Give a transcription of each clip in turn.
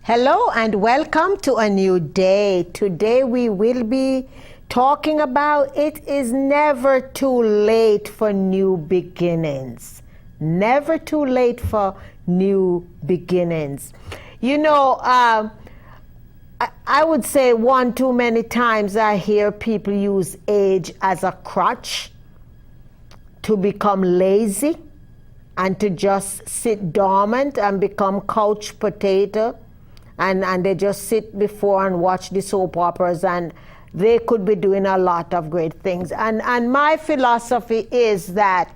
Hello and welcome to a new day. Today we will be talking about it is never too late for new beginnings. Never too late for new beginnings. You know, I would say one too many times I hear people use age as a crutch to become lazy and to just sit dormant and become couch potato. And they just sit before and watch the soap operas, and they could be doing a lot of great things. And my philosophy is that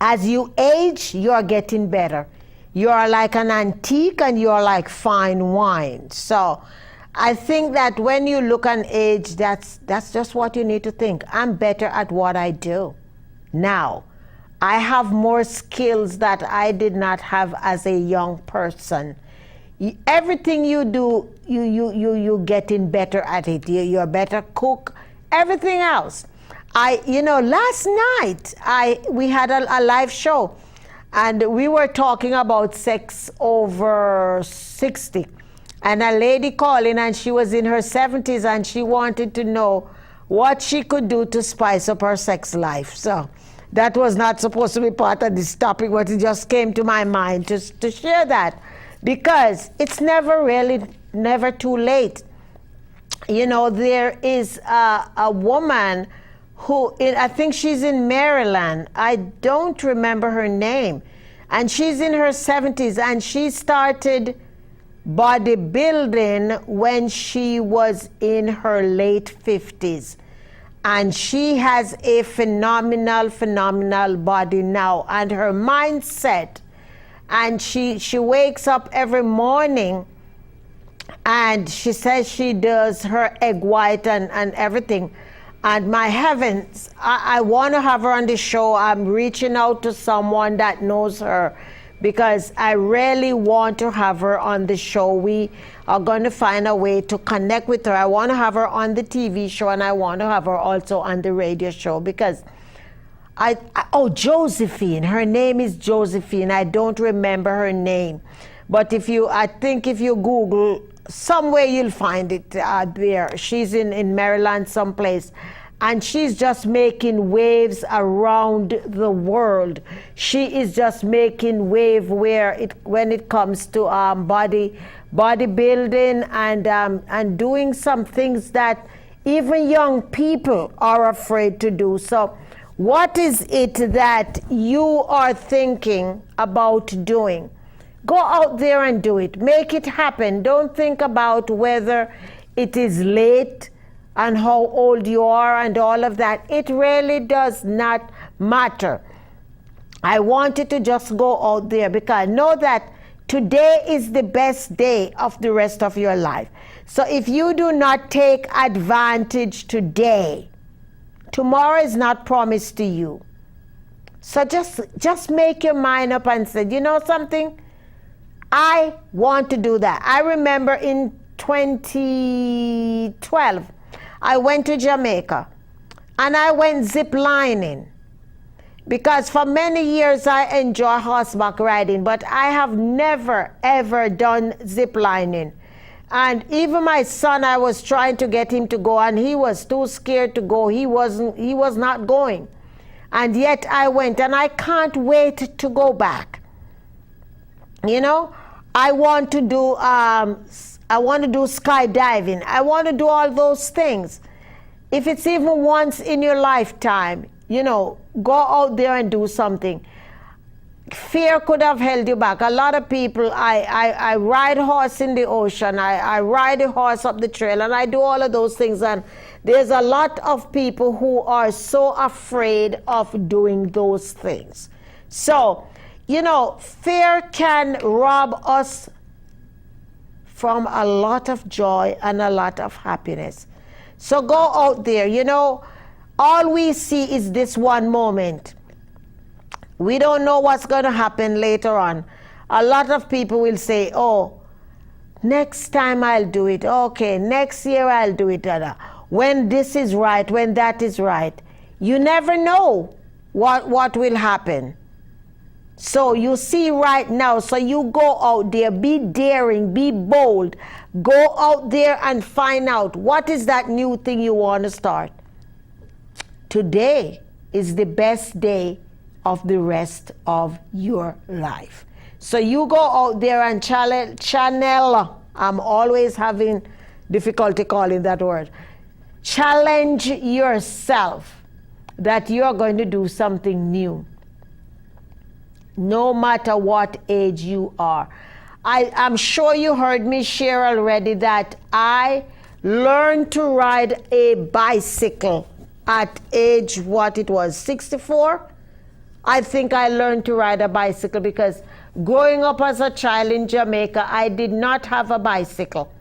as you age, you're getting better. You're like an antique and you're like fine wine. So I think that when you look at age, that's just what you need to think. I'm better at what I do now. I have more skills that I did not have as a young person. Everything you do, you getting better at it. You're a better cook, everything else. Last night we had a live show and we were talking about sex over 60. And a lady called in and she was in her 70s and she wanted to know what she could do to spice up her sex life. So that was not supposed to be part of this topic, but it just came to my mind to share that. Because it's never too late. You know, there is a woman who, I think she's in Maryland. I don't remember her name. And she's in her 70s and she started bodybuilding when she was in her late 50s. And she has a phenomenal body now. And her mindset, and she wakes up every morning and she says she does her egg white and everything. And my heavens, I want to have her on the show. I'm reaching out to someone that knows her because I really want to have her on the show. We are going to find a way to connect with her. I want to have her on the TV show and I want to have her also on the radio show because Josephine. Her name is Josephine. I don't remember her name. But I think if you Google, somewhere you'll find it there. She's in Maryland someplace. And she's just making waves around the world. She is just making wave when it comes to bodybuilding and doing some things that even young people are afraid to do. So what is it that you are thinking about doing? Go out there and do it. Make it happen. Don't think about whether it is late and how old you are and all of that. It really does not matter. I want you to just go out there because know that today is the best day of the rest of your life. So if you do not take advantage today, tomorrow is not promised to you. So just make your mind up and say, you know something? I want to do that. I remember in 2012, I went to Jamaica and I went zip lining because for many years I enjoy horseback riding, but I have never ever done zip lining. And even my son, I was trying to get him to go and he was too scared to go. He was not going. And yet I went and I can't wait to go back. You know, I want to do skydiving. I want to do all those things. If it's even once in your lifetime, you know, go out there and do something. Fear could have held you back. A lot of people, I ride horse in the ocean, I ride a horse up the trail, and I do all of those things. And there's a lot of people who are so afraid of doing those things. So fear can rob us from a lot of joy and a lot of happiness. So go out there. All we see is this one moment. We don't know what's going to happen later on. A lot of people will say, oh, next time I'll do it. Okay, next year I'll do it. When this is right, when that is right. You never know what will happen. So you see right now, so you go out there, be daring, be bold. Go out there and find out what is that new thing you want to start. Today is the best day of the rest of your life. So you go out there and channel. I'm always having difficulty calling that word. Challenge yourself that you're going to do something new. No matter what age you are. I'm sure you heard me share already that I learned to ride a bicycle at age, 64? I think I learned to ride a bicycle because growing up as a child in Jamaica, I did not have a bicycle.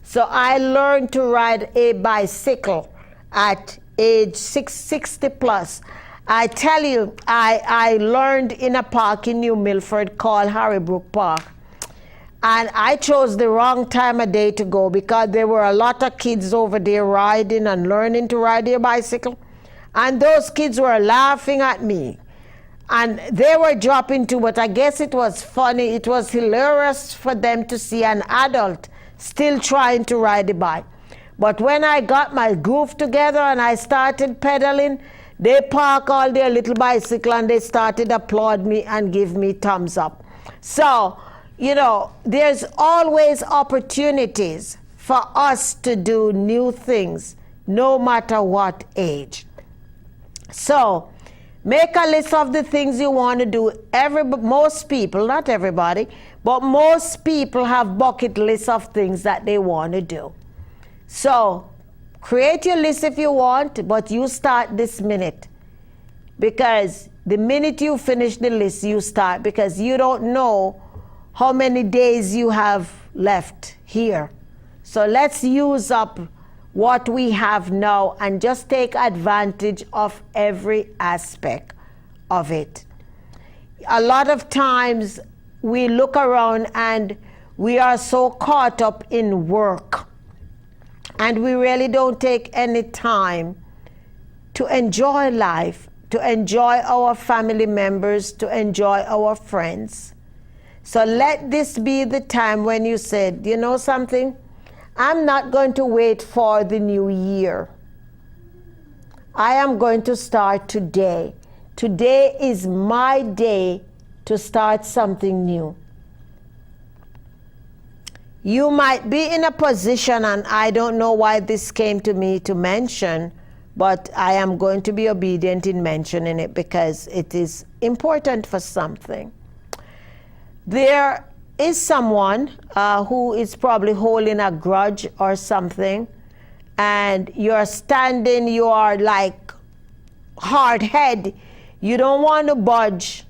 So I learned to ride a bicycle at age 60 plus. I tell you, I learned in a park in New Milford called Harrybrook Park. And I chose the wrong time of day to go because there were a lot of kids over there riding and learning to ride their bicycle. And those kids were laughing at me. And they were dropping too, but I guess it was funny. It was hilarious for them to see an adult still trying to ride a bike. But when I got my groove together and I started pedaling, they parked all their little bicycle and they started applaud me and give me thumbs up. So, there's always opportunities for us to do new things, no matter what age. So, make a list of the things you want to do. Most people, not everybody, but most people have bucket lists of things that they want to do. So, create your list if you want, but you start this minute. Because the minute you finish the list, you start, because you don't know how many days you have left here. So let's use up what we have now and just take advantage of every aspect of it. A lot of times we look around and we are so caught up in work and we really don't take any time to enjoy life, to enjoy our family members, to enjoy our friends. So let this be the time when you said, you know something? I'm not going to wait for the new year. I am going to start today. Today is my day to start something new. You might be in a position, and I don't know why this came to me to mention, but I am going to be obedient in mentioning it because it is important for something. There is someone who is probably holding a grudge or something, and you're standing, you are like hard head. You don't want to budge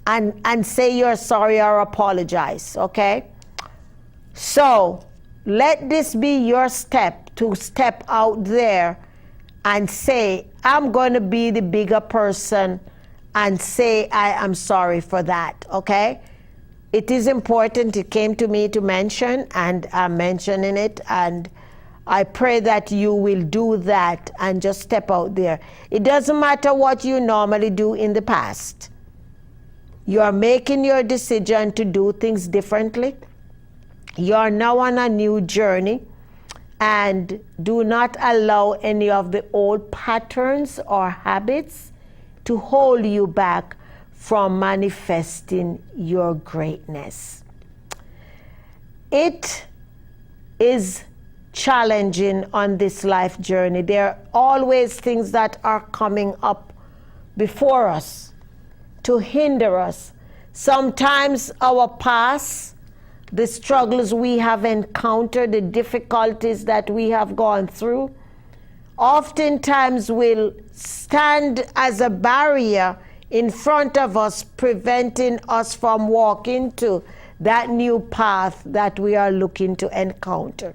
and say you're sorry or apologize, okay? So let this be your step to step out there and say, I'm going to be the bigger person and say I am sorry for that, okay? It is important. It came to me to mention, and I'm mentioning it, and I pray that you will do that and just step out there. It doesn't matter what you normally do in the past. You are making your decision to do things differently. You are now on a new journey, and do not allow any of the old patterns or habits to hold you back from manifesting your greatness. It is challenging on this life journey. There are always things that are coming up before us to hinder us. Sometimes our past, the struggles we have encountered, the difficulties that we have gone through, oftentimes will stand as a barrier in front of us, preventing us from walking to that new path that we are looking to encounter.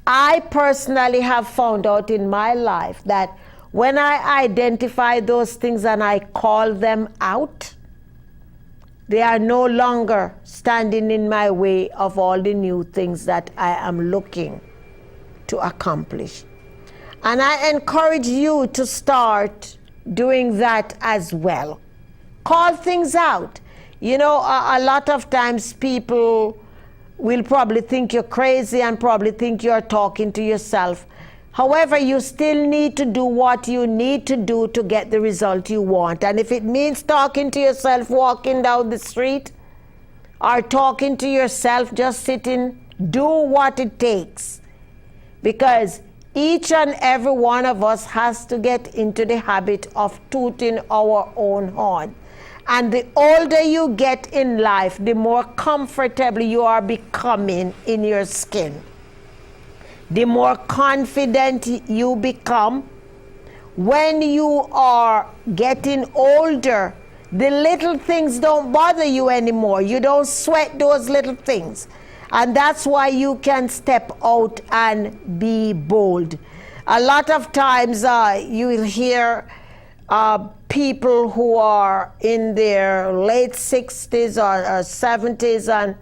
I personally have found out in my life that when I identify those things and I call them out, they are no longer standing in my way of all the new things that I am looking to accomplish. And I encourage you to start doing that as well. Call things out. You know, a lot of times people will probably think you're crazy and probably think you're talking to yourself. However, you still need to do what you need to do to get the result you want. And if it means talking to yourself walking down the street, or talking to yourself just sitting, do what it takes. Because each and every one of us has to get into the habit of tooting our own horn. And the older you get in life, the more comfortable you are becoming in your skin. The more confident you become. When you are getting older, the little things don't bother you anymore. You don't sweat those little things. And that's why you can step out and be bold. A lot of times you will hear people who are in their late 60s or 70s, and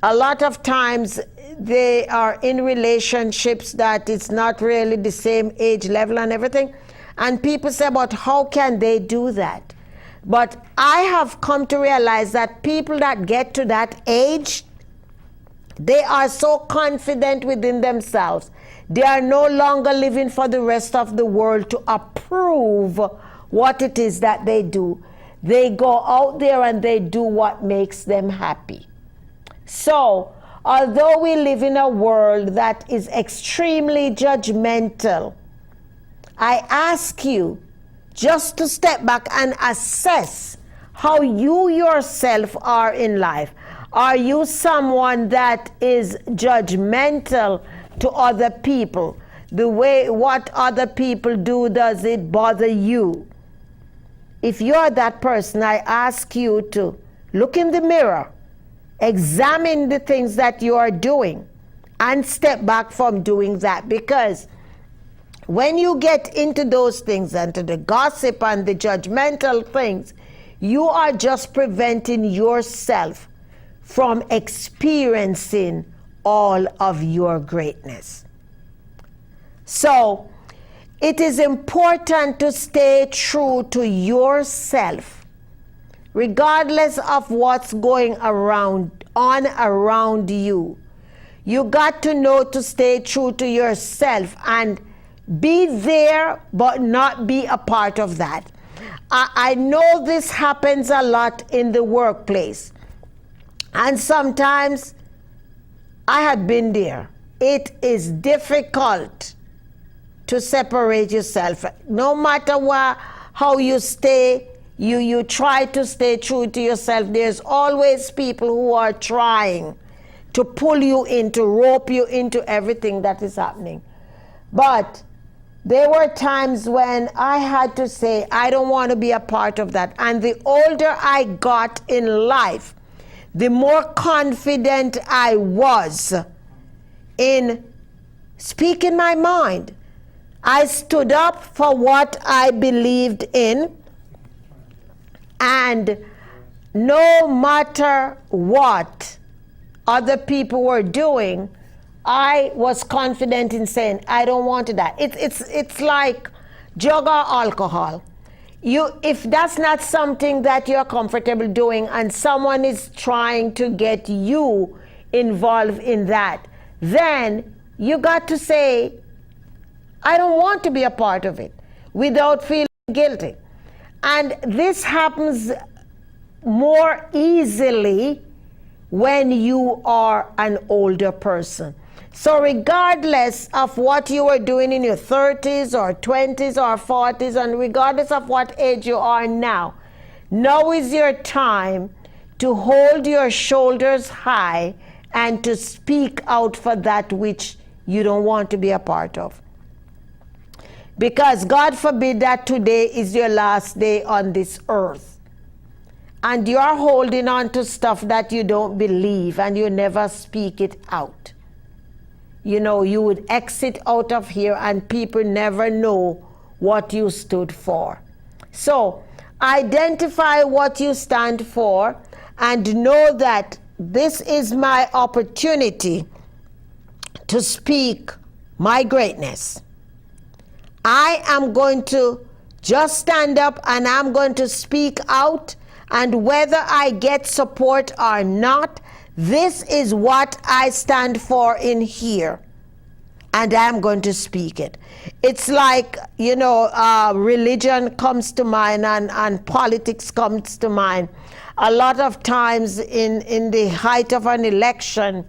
a lot of times they are in relationships that it's not really the same age level and everything. And people say, but how can they do that? But I have come to realize that people that get to that age, they are so confident within themselves. They are no longer living for the rest of the world to approve what it is that they do. They go out there and they do what makes them happy. So, although we live in a world that is extremely judgmental, I ask you just to step back and assess how you yourself are in life. Are you someone that is judgmental to other people? The way what other people do, does it bother you? If you're that person, I ask you to look in the mirror, examine the things that you are doing, and step back from doing that. Because when you get into those things, and to the gossip and the judgmental things, you are just preventing yourself from experiencing all of your greatness. So, it is important to stay true to yourself, regardless of what's going on around you. You got to know to stay true to yourself and be there, but not be a part of that. I know this happens a lot in the workplace. And sometimes I have been there. It is difficult to separate yourself. No matter how you stay, you try to stay true to yourself. There's always people who are trying to pull you in, to rope you into everything that is happening. But there were times when I had to say, I don't want to be a part of that. And the older I got in life, the more confident I was in speaking my mind. I stood up for what I believed in, and no matter what other people were doing, I was confident in saying, I don't want that. It's like drug or alcohol. If that's not something that you're comfortable doing and someone is trying to get you involved in that, then you got to say, I don't want to be a part of it, without feeling guilty. And this happens more easily when you are an older person. So regardless of what you were doing in your 30s or 20s or 40s, and regardless of what age you are now is your time to hold your shoulders high and to speak out for that which you don't want to be a part of. Because God forbid that today is your last day on this earth. And you're holding on to stuff that you don't believe and you never speak it out. You know, you would exit out of here and people never know what you stood for. So, identify what you stand for and know that this is my opportunity to speak my greatness. I am going to just stand up and I'm going to speak out, and whether I get support or not, this is what I stand for in here, and I'm going to speak it. It's like, you know, religion comes to mind and politics comes to mind. A lot of times in the height of an election,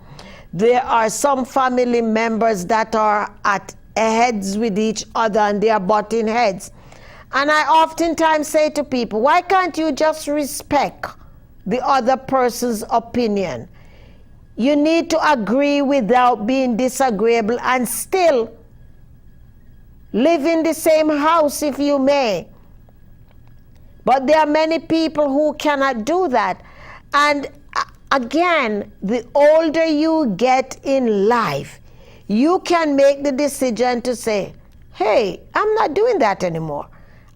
there are some family members that are at heads with each other and they are butting heads. And I oftentimes say to people, why can't you just respect the other person's opinion? You need to agree without being disagreeable and still live in the same house if you may. But there are many people who cannot do that. And again, the older you get in life, you can make the decision to say, hey, I'm not doing that anymore.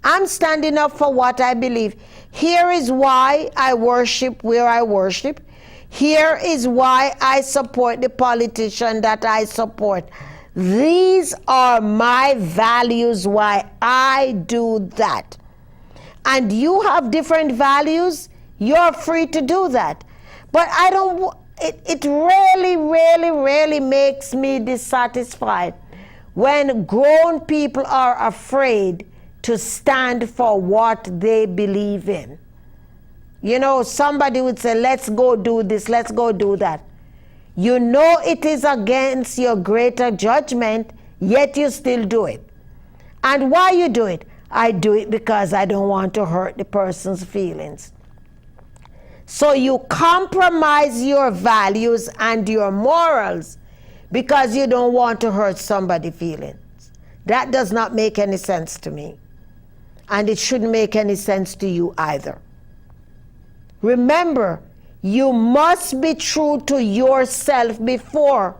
I'm standing up for what I believe. Here is why I worship where I worship. Here is why I support the politician that I support. These are my values, why I do that. And you have different values, you're free to do that. But I don't, it really makes me dissatisfied when grown people are afraid to stand for what they believe in. You know, somebody would say, let's go do this, let's go do that. You know it is against your greater judgment, yet you still do it. And why you do it? I do it because I don't want to hurt the person's feelings. So you compromise your values and your morals because you don't want to hurt somebody's feelings. That does not make any sense to me. And it shouldn't make any sense to you either. Remember, you must be true to yourself before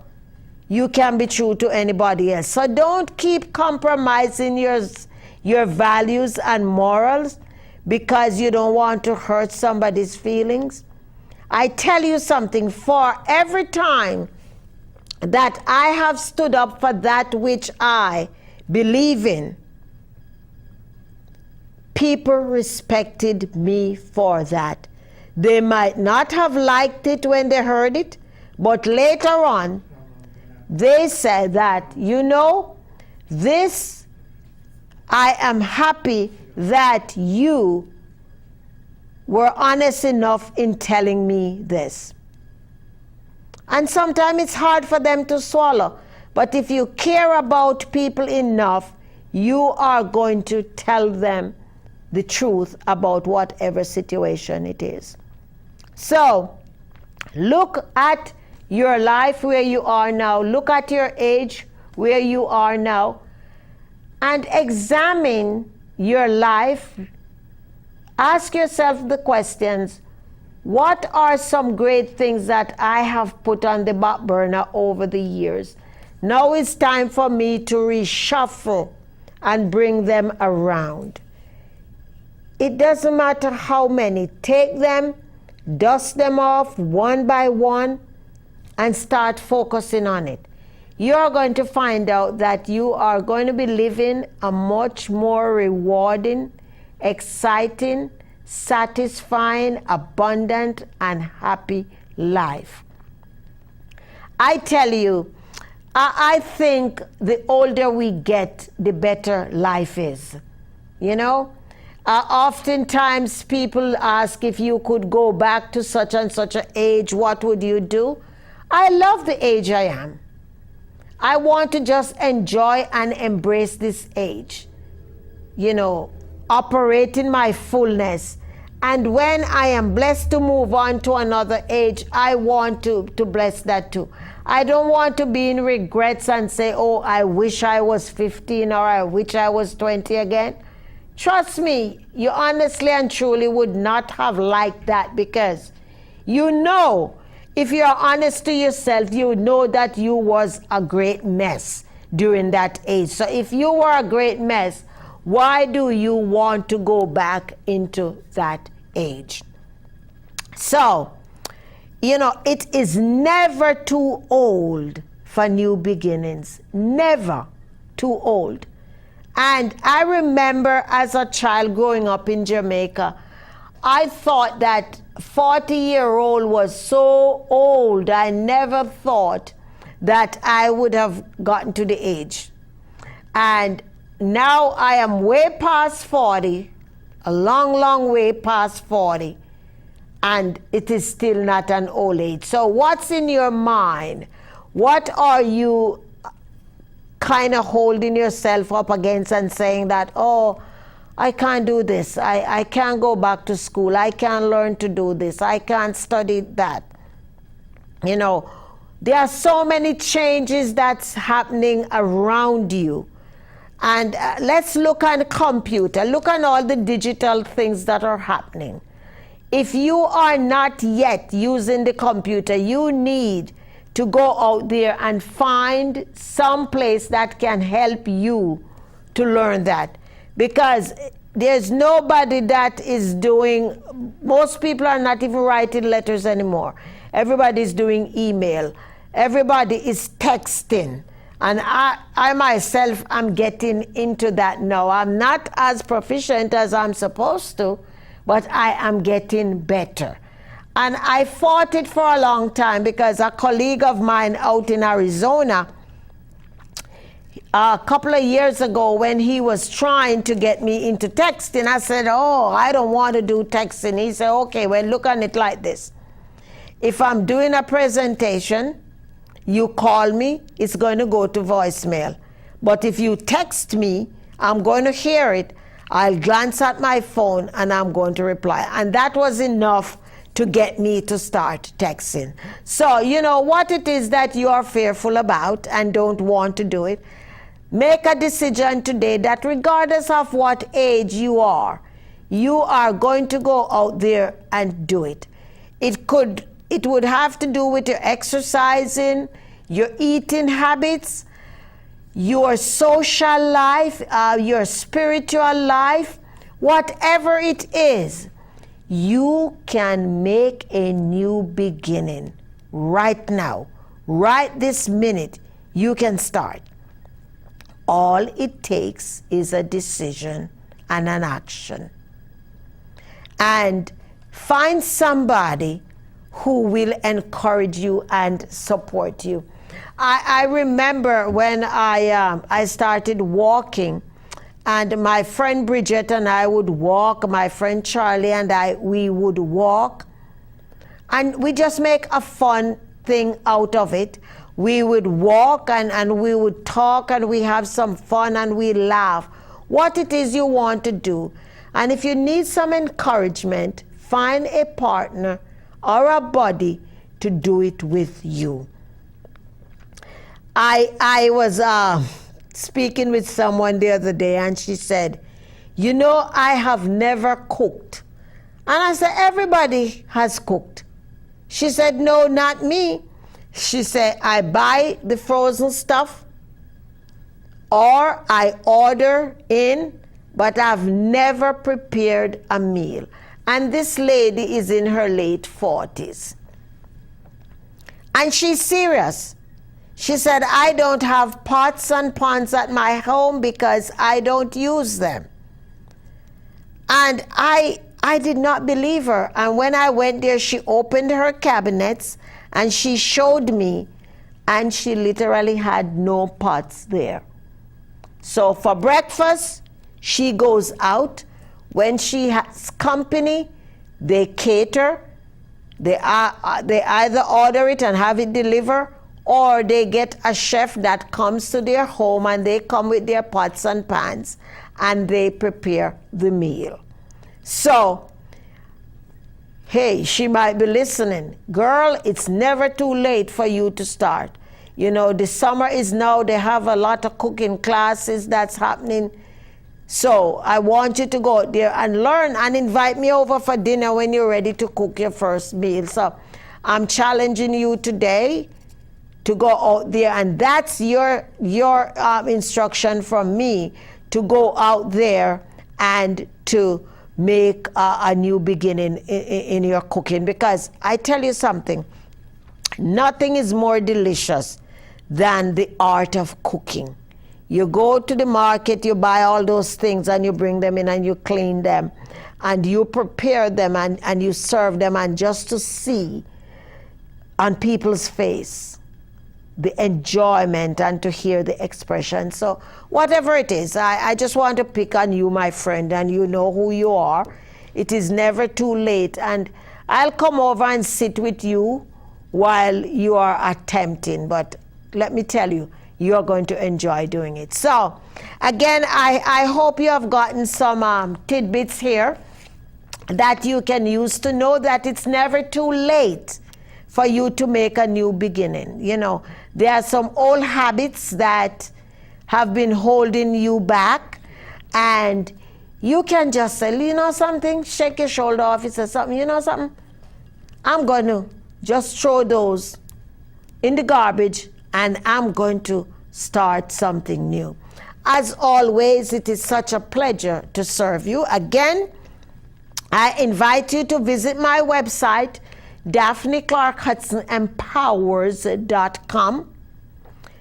you can be true to anybody else. So don't keep compromising your values and morals because you don't want to hurt somebody's feelings. I tell you something, for every time that I have stood up for that which I believe in, people respected me for that. They might not have liked it when they heard it, but later on, they said that, you know, this, I am happy that you were honest enough in telling me this. And sometimes it's hard for them to swallow, but if you care about people enough, you are going to tell them the truth about whatever situation it is. So, look at your life where you are now. Look at your age where you are now. And examine your life. Ask yourself the questions. What are some great things that I have put on the back burner over the years? Now it's time for me to reshuffle and bring them around. It doesn't matter how many. Take them, dust them off one by one, and start focusing on it. You're going to find out that you are going to be living a much more rewarding, exciting, satisfying, abundant, and happy life. I tell you, I think the older we get, the better life is. You know? Oftentimes people ask, if you could go back to such and such an age, what would you do? I love the age I am. I want to just enjoy and embrace this age. You know, operate in my fullness And when I am blessed to move on to another age, I want to bless that too. I don't want to be in regrets and say, oh, I wish I was 15 or I wish I was 20 again. Trust me, you honestly and truly would not have liked that, because you know, if you're honest to yourself, you know that you was a great mess during that age. So if you were a great mess, why do you want to go back into that age? So, it is never too old for new beginnings. Never too old. And I remember as a child growing up in Jamaica, I thought that 40-year-old was so old. I never thought that I would have gotten to the age. And now I am way past 40, a long, long way past 40, and it is still not an old age. So what's in your mind? What are you kind of holding yourself up against and saying that, oh, I can't do this. I can't go back to school. I can't learn to do this. I can't study that. There are so many changes that's happening around you. And let's look at the computer. Look at all the digital things that are happening. If you are not yet using the computer, you need to go out there and find some place that can help you to learn that. Because there's nobody that is doing, most people are not even writing letters anymore. Everybody's doing email. Everybody is texting. And I myself am getting into that now. I'm not as proficient as I'm supposed to, but I am getting better. And I fought it for a long time, because a colleague of mine out in Arizona, a couple of years ago, when he was trying to get me into texting, I said, oh, I don't want to do texting. He said, okay, well, look at it like this. If I'm doing a presentation, you call me, it's going to go to voicemail. But if you text me, I'm going to hear it. I'll glance at my phone and I'm going to reply. And that was enough to get me to start texting. So, what it is that you are fearful about and don't want to do it, make a decision today that regardless of what age you are going to go out there and do it. It would have to do with your exercising, your eating habits, your social life, your spiritual life, whatever it is. You can make a new beginning right now, right this minute. You can start. All it takes is a decision and an action. And find somebody who will encourage you and support you. I remember when I started walking, and my friend Bridget and I would walk, my friend Charlie and we would walk, and we just make a fun thing out of it. We would walk and we would talk and we have some fun and we laugh. What it is you want to do. And if you need some encouragement, find a partner or a buddy to do it with you. I was speaking with someone the other day, and she said, I have never cooked. And I said, everybody has cooked. She said, no, not me. She said, I buy the frozen stuff or I order in, but I've never prepared a meal. And this lady is in her late 40s. And she's serious. She said, I don't have pots and pans at my home because I don't use them. And I did not believe her. And when I went there, she opened her cabinets and she showed me, and she literally had no pots there. So for breakfast, she goes out. When she has company, they cater. They either order it and have it delivered, or they get a chef that comes to their home and they come with their pots and pans and they prepare the meal. So Hey, she might be listening. Girl, it's never too late for you to start. You know, the summer is now, they have a lot of cooking classes that's happening. So I want you to go out there and learn, and invite me over for dinner when you're ready to cook your first meal. So I'm challenging you today to go out there, and that's your instruction from me, to go out there and to make a new beginning in your cooking. Because I tell you something, nothing is more delicious than the art of cooking. You go to the market, you buy all those things, and you bring them in and you clean them and you prepare them and you serve them, and just to see on people's face the enjoyment and to hear the expression. So whatever it is, I just want to pick on you, my friend, and you know who you are. It is never too late, and I'll come over and sit with you while you are attempting, but let me tell you, you're going to enjoy doing it. So again, I hope you have gotten some tidbits here that you can use to know that it's never too late for you to make a new beginning. You know, there are some old habits that have been holding you back, and you can just say, you know something, shake your shoulder off, you say something, you know something, I'm going to just throw those in the garbage, and I'm going to start something new. As always, it is such a pleasure to serve you. Again, I invite you to visit my website, DaphneClarke-HudsonEmpowers.com.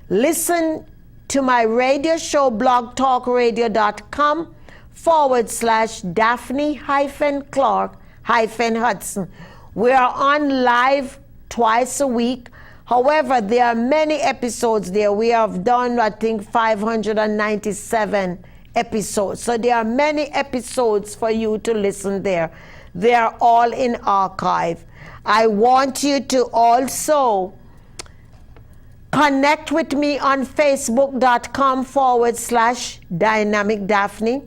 Listen to my radio show, blogtalkradio.com/Daphne-Clarke-Hudson. We are on live twice a week. However, there are many episodes there. We have done, I think, 597 episodes. So there are many episodes for you to listen there. They are all in archive. I want you to also connect with me on Facebook.com/Dynamic Daphne.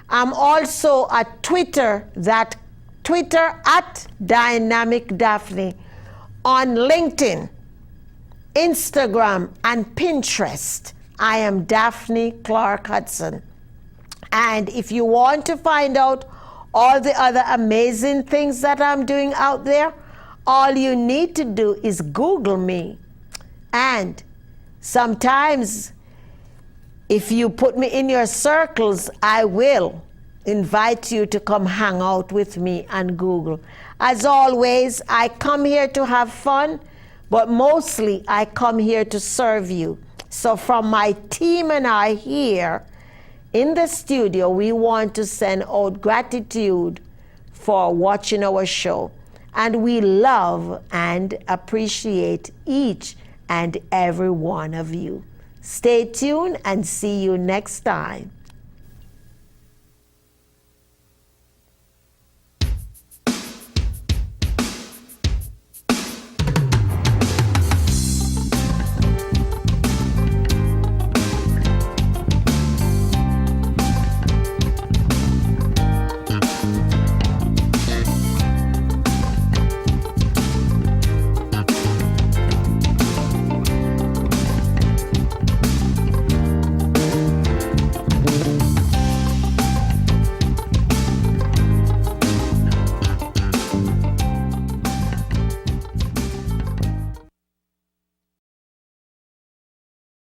I'm also at Twitter at Dynamic Daphne. On LinkedIn, Instagram, and Pinterest, I am Daphne Clarke-Hudson. And if you want to find out all the other amazing things that I'm doing out there, all you need to do is Google me. And sometimes, if you put me in your circles, I will invite you to come hang out with me and Google. As always, I come here to have fun, but mostly I come here to serve you. So from my team and I here in the studio, we want to send out gratitude for watching our show. And we love and appreciate each and every one of you. Stay tuned and see you next time.